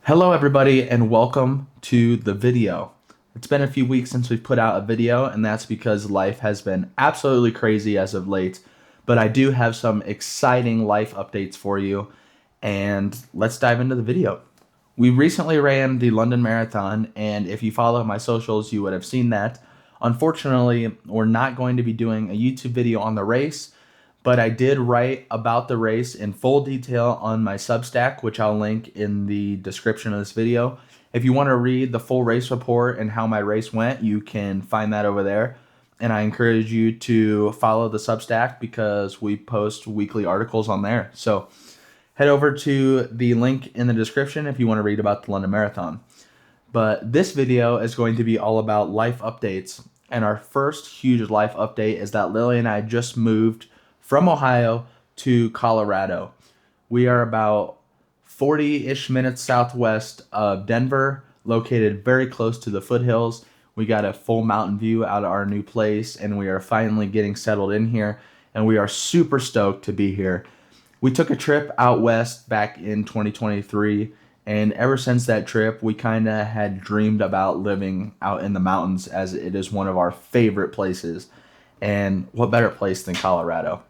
Hello everybody and welcome to the video. It's been a few weeks since we've put out a video, and that's because life has been absolutely crazy as of late, but I do have some exciting life updates for you, and let's dive into the video. We recently ran the London Marathon, and if you follow my socials you would have seen that. Unfortunately, we're not going to be doing a YouTube video on the race, but I did write about the race in full detail on my Substack, which I'll link in the description of this video. If you want to read the full race report and how my race went, you can find that over there. And I encourage you to follow the Substack because we post weekly articles on there. So head over to the link in the description if you want to read about the London Marathon. But this video is going to be all about life updates. And our first huge life update is that Lilly and I just moved from Ohio to Colorado. We are about 40-ish minutes southwest of Denver, located very close to the foothills. We got a full mountain view out of our new place, and we are finally getting settled in here, and we are super stoked to be here. We took a trip out west back in 2023, and ever since that trip, we kind of had dreamed about living out in the mountains, as it is one of our favorite places. And what better place than Colorado?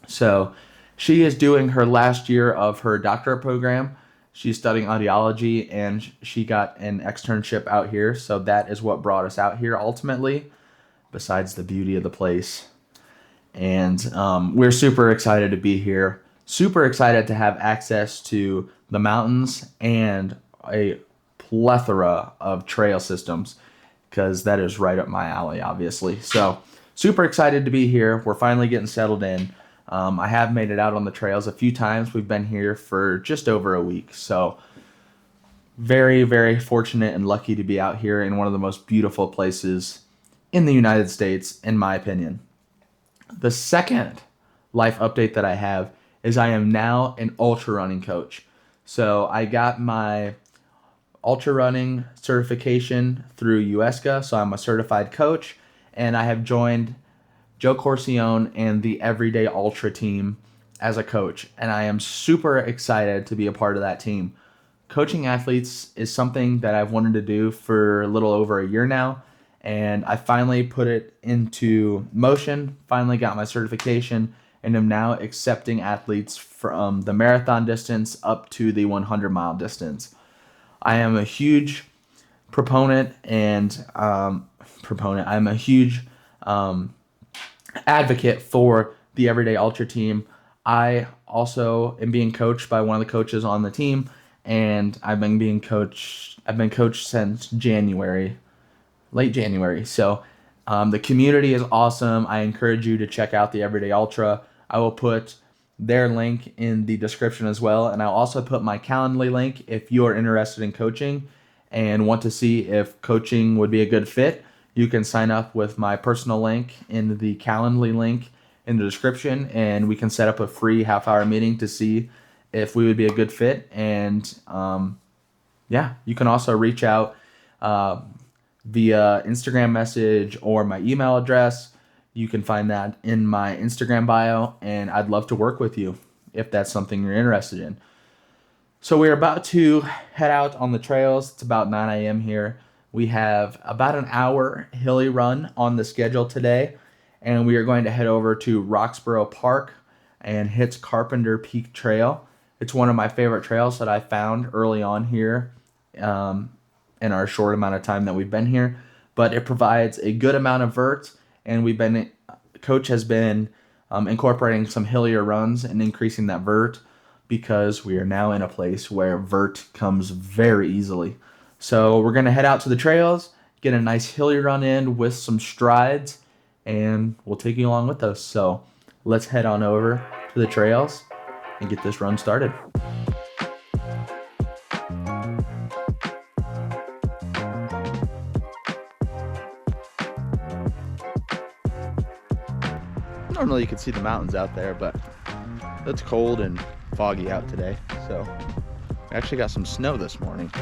So she is doing her last year of her doctorate program. She's studying audiology, and she got an externship out here. So that is what brought us out here ultimately, besides the beauty of the place. And we're super excited to be here. Super excited to have access to the mountains and a plethora of trail systems, because that is right up my alley, obviously. So super excited to be here. We're finally getting settled in. I have made it out on the trails a few times. We've been here for just over a week. So very, very fortunate and lucky to be out here in one of the most beautiful places in the United States, in my opinion. The second life update that I have is I am now an ultra running coach. So I got my ultra running certification through UESCA. So I'm a certified coach, and I have joined Joe Corcione and the Everyday Ultra team as a coach, and I am super excited to be a part of that team. Coaching athletes is something that I've wanted to do for a little over a year now, and I finally put it into motion, finally got my certification, and am now accepting athletes from the marathon distance up to the 100-mile distance. I am a huge proponent and I'm a huge advocate for the Everyday Ultra team. I also am being coached by one of the coaches on the team, and I've been coached since January, late January. So the community is awesome. I encourage you to check out the Everyday Ultra. I will put their link in the description as well, and I'll also put my Calendly link if you are interested in coaching and want to see if coaching would be a good fit. You can sign up with my personal link in the Calendly link in the description, and we can set up a free half-hour meeting to see if we would be a good fit. And you can also reach out via Instagram message or my email address. You can find that in my Instagram bio, and I'd love to work with you if that's something you're interested in. So we're about to head out on the trails. It's about 9 a.m. here. We have about an hour hilly run on the schedule today, and we are going to head over to Roxborough Park and hit Carpenter Peak Trail. It's one of my favorite trails that I found early on here in our short amount of time that we've been here, but it provides a good amount of vert, and Coach has been incorporating some hillier runs and increasing that vert, because we are now in a place where vert comes very easily. So we're going to head out to the trails, get a nice hilly run in with some strides, and we'll take you along with us. So let's head on over to the trails and get this run started. Normally you can see the mountains out there, but it's cold and foggy out today. So we actually got some snow this morning.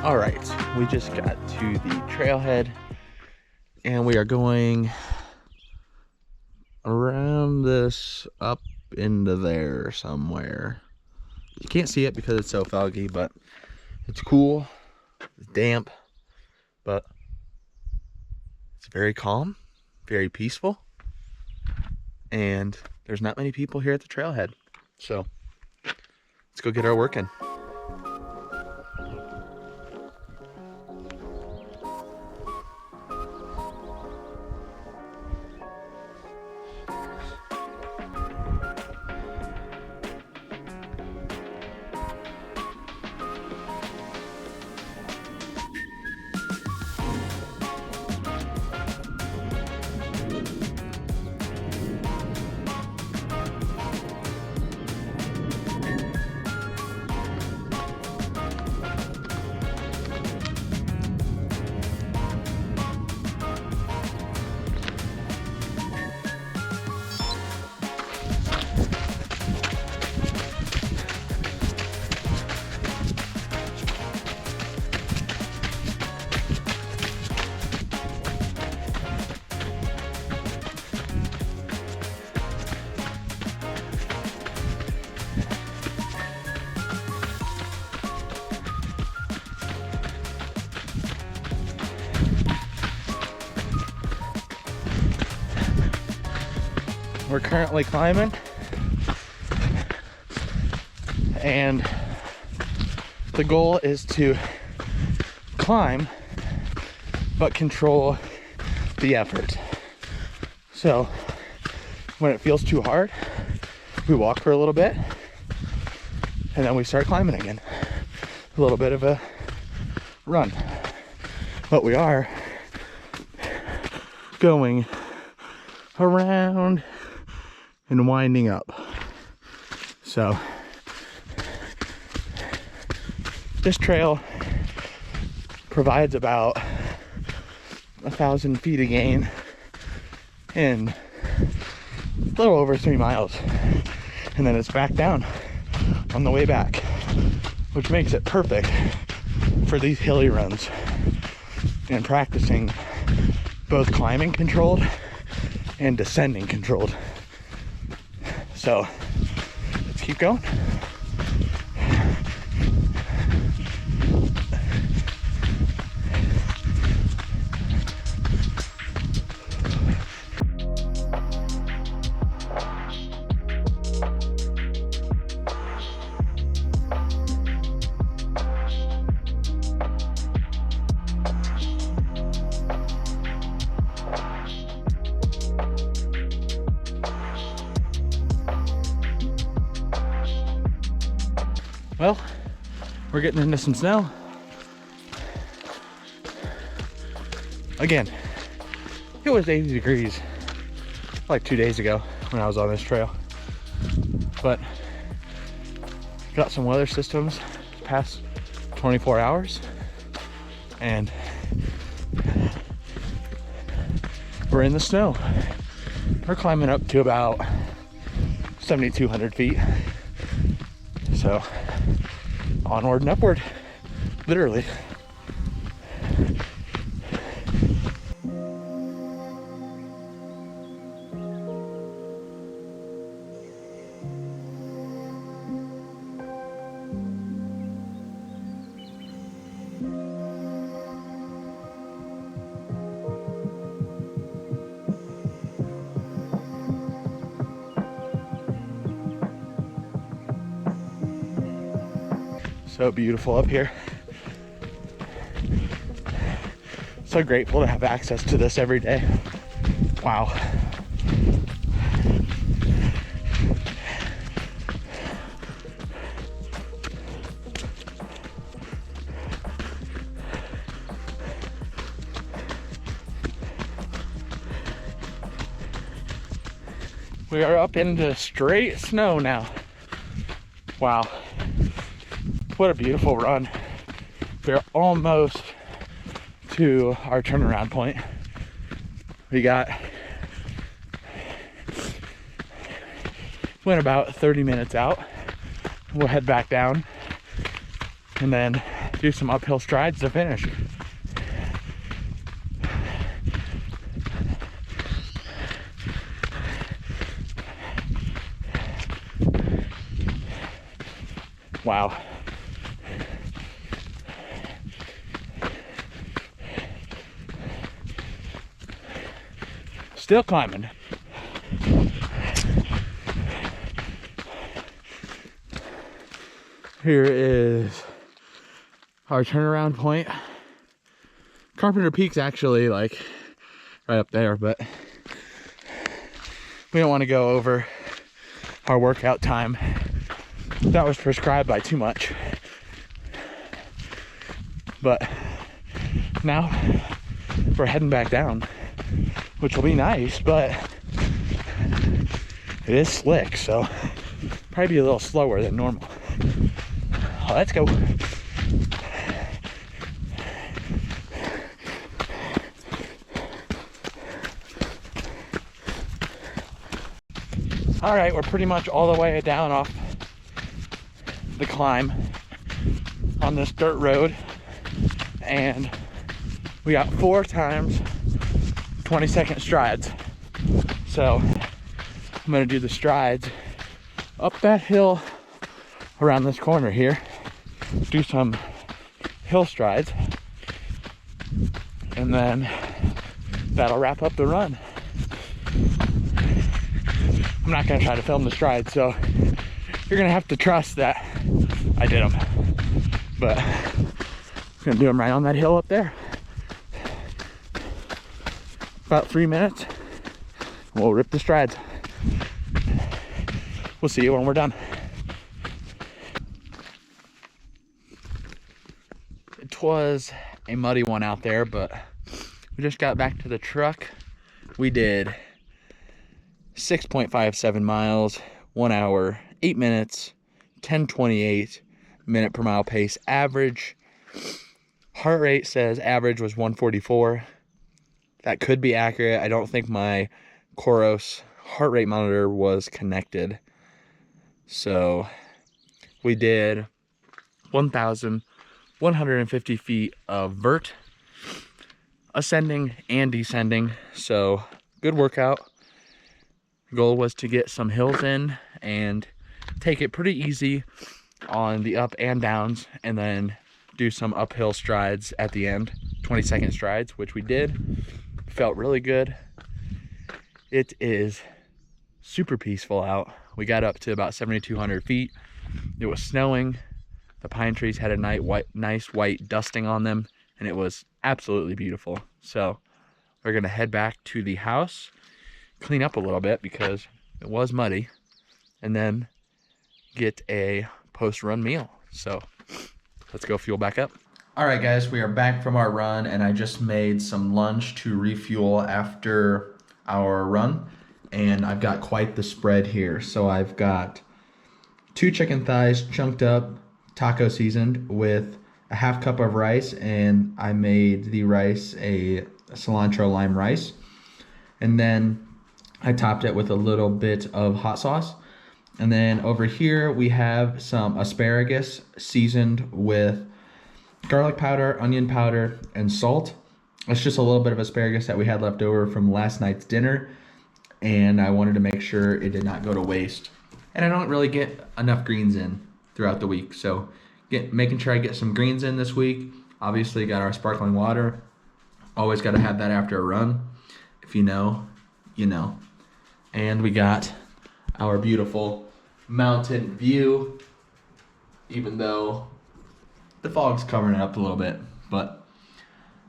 All right, we just got to the trailhead and we are going around this up into there somewhere. You can't see it because it's so foggy, but it's cool. It's damp, but it's very calm, very peaceful, and there's not many people here at the trailhead. So let's go get our work in. We're currently climbing, and the goal is to climb but control the effort. So when it feels too hard, we walk for a little bit and then we start climbing again. A little bit of a run, but we are going around and winding up. So this trail provides about 1,000 feet of gain in a little over 3 miles, and then it's back down on the way back, which makes it perfect for these hilly runs and practicing both climbing controlled and descending controlled. So let's keep going. Well, we're getting into some snow. Again, it was 80 degrees like 2 days ago when I was on this trail. But got some weather systems past 24 hours and we're in the snow. We're climbing up to about 7,200 feet. So onward and upward, literally. So beautiful up here. So grateful to have access to this every day. Wow. We are up into straight snow now. Wow. What a beautiful run. We're almost to our turnaround point. Went about 30 minutes out. We'll head back down and then do some uphill strides to finish. Wow. Still climbing. Here is our turnaround point. Carpenter Peak's actually like right up there, but we don't want to go over our workout time that was prescribed by too much. But now we're heading back down, which will be nice, but it is slick, so probably be a little slower than normal. Let's go. All right, we're pretty much all the way down off the climb on this dirt road, and we got 4 times 20-second strides. So I'm gonna do the strides up that hill around this corner here, do some hill strides, and then that'll wrap up the run. I'm not gonna try to film the strides, so you're gonna have to trust that I did them. But I'm gonna do them right on that hill up there. About 3 minutes, and we'll rip the strides. We'll see you when we're done. It was a muddy one out there, but we just got back to the truck. We did 6.57 miles, 1 hour, 8 minutes, 10:28 minute per mile pace average. Heart rate says average was 144. That could be accurate. I don't think my Coros heart rate monitor was connected. So we did 1,150 feet of vert, ascending and descending. So good workout. The goal was to get some hills in and take it pretty easy on the up and downs, and then do some uphill strides at the end, 20-second strides, which we did. Felt really good. It is super peaceful out. We got up to about 7,200 feet. It was snowing. The pine trees had a nice white dusting on them, and it was absolutely beautiful. So we're gonna head back to the house, clean up a little bit because it was muddy, and then get a post-run meal. So let's go fuel back up. All right, guys, we are back from our run, and I just made some lunch to refuel after our run, and I've got quite the spread here. So I've got 2 chicken thighs chunked up, taco seasoned, with a half cup of rice, and I made the rice a cilantro lime rice, and then I topped it with a little bit of hot sauce. And then over here we have some asparagus seasoned with garlic powder, onion powder, and salt. It's just a little bit of asparagus that we had left over from last night's dinner, and I wanted to make sure it did not go to waste. And I don't really get enough greens in throughout the week, so making sure I get some greens in this week. Obviously got our sparkling water. Always got to have that after a run. If you know, you know. And we got our beautiful mountain view, even though the fog's covering it up a little bit. But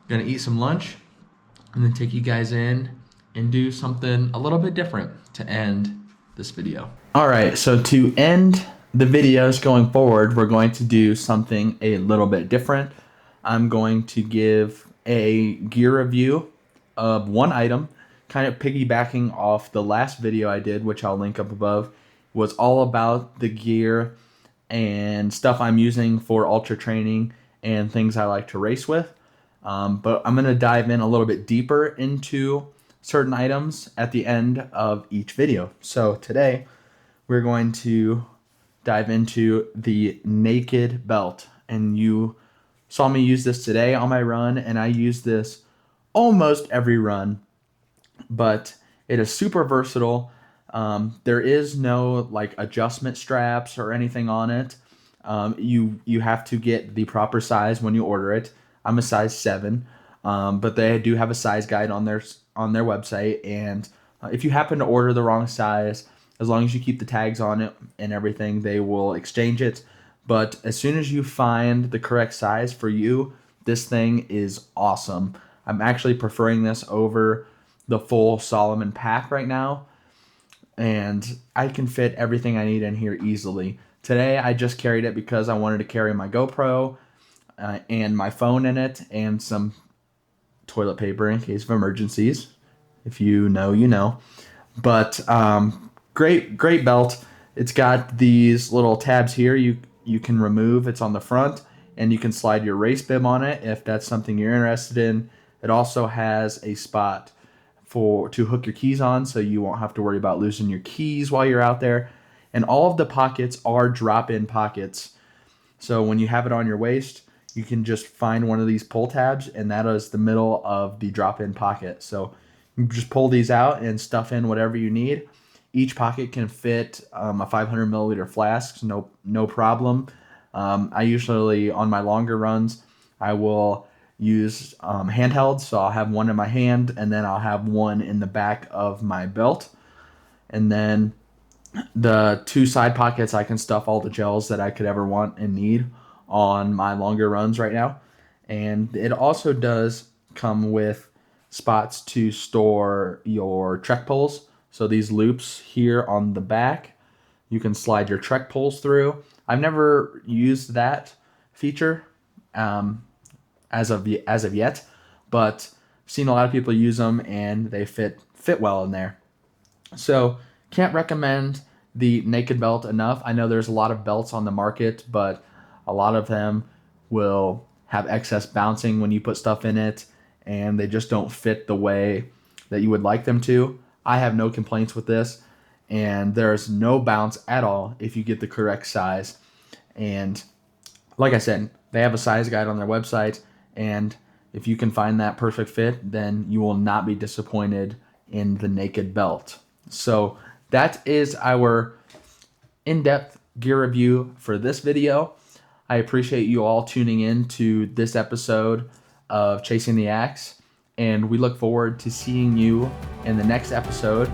gonna eat some lunch and then take you guys in and do something a little bit different to end this video. All right, so to end the videos going forward, we're going to do something a little bit different. I'm going to give a gear review of one item, kind of piggybacking off the last video I did, which I'll link up above. Was all about the gear and stuff I'm using for ultra training and things I like to race with. But I'm going to dive in a little bit deeper into certain items at the end of each video. So today we're going to dive into the naked belt, and you saw me use this today on my run, and I use this almost every run, but it is super versatile. There is no like adjustment straps or anything on it. You have to get the proper size when you order it. I'm a size 7, but they do have a size guide on their website, and if you happen to order the wrong size, as long as you keep the tags on it and everything, they will exchange it. But as soon as you find the correct size for you, this thing is awesome. I'm actually preferring this over the full Solomon pack right now, and I can fit everything I need in here easily. Today I just carried it because I wanted to carry my GoPro and my phone in it and some toilet paper in case of emergencies. If you know, you know. But great belt. It's got these little tabs here you can remove. It's on the front, and you can slide your race bib on it if that's something you're interested in. It also has a spot to hook your keys on, so you won't have to worry about losing your keys while you're out there. And all of the pockets are drop-in pockets. So when you have it on your waist, you can just find one of these pull tabs, and that is the middle of the drop-in pocket. So you just pull these out and stuff in whatever you need. Each pocket can fit a 500 milliliter flask, no problem. I usually, on my longer runs, I will use handhelds. So I'll have one in my hand, and then I'll have one in the back of my belt. And then the 2 side pockets, I can stuff all the gels that I could ever want and need on my longer runs right now. And it also does come with spots to store your Trek poles. So these loops here on the back, you can slide your Trek poles through. I've never used that feature as of yet, but I've seen a lot of people use them, and they fit well in there. So can't recommend the naked belt enough. I know there's a lot of belts on the market, but a lot of them will have excess bouncing when you put stuff in it, and they just don't fit the way that you would like them to. I have no complaints with this, and there's no bounce at all if you get the correct size. And like I said, they have a size guide on their website, and if you can find that perfect fit, then you will not be disappointed in the naked belt. So that is our in-depth gear review for this video. I appreciate you all tuning in to this episode of Chasing the Axe, and we look forward to seeing you in the next episode